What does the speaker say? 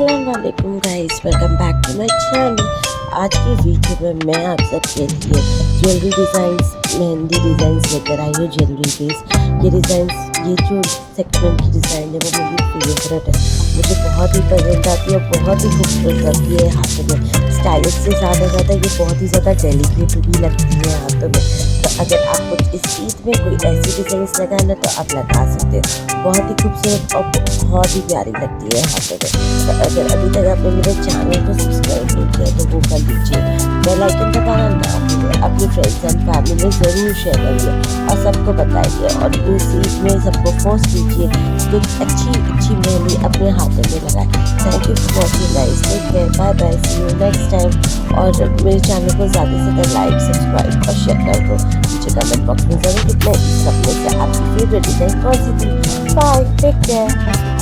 अस्सलाम वालेकुम guys, welcome back to my channel. आज की वीडियो में मैं आप सबके लिए ज्वेलरी डिज़ाइंस, मेहंदी डिज़ाइंस लेकर आई हूँ। ज्वेलरी बेस ये डिज़ाइंस, ये जो सेगमेंट की डिज़ाइन है वो मेरी फेवरेट है। मुझे बहुत ही पसंद आती है और बहुत ही खूबसूरत लगती है हाथों में। स्टाइलिश से ज़्यादा ये बहुत ही ज़्यादा डेलिकेट भी लगती है हाथों में। तो अगर आपको इस ईद में कोई ऐसी डिज़ाइंस लगाना तो आप लगा सकते हो। बहुत ही खूबसूरत और बहुत ही प्यारी लगती है हाथों में। तो अगर अभी तक आपने मेरे चैनल को सब्सक्राइब नहीं किया तो वो कर लीजिए। बेल आइकन दबाना ना भूलिए। अपने फ्रेंड्स एंड फैमिली में ज़रूर शेयर करिए और सबको बताइए और इस ईद में सबको फोर्स कीजिए कि अच्छी मेहंदी अपने हाथों में लगाए। Thank you for watching guys, take care, bye bye, see you next time. और मेरे चैनल को ज़्यादा से ज़्यादा लाइक, सब्सक्राइब और शेयर कर दो। मुझे कमेंट बॉक्स में ज़रूर लिखना है सब में से आपकी फेवरेट डिज़ाइन कौन सी थी। Bye, take care.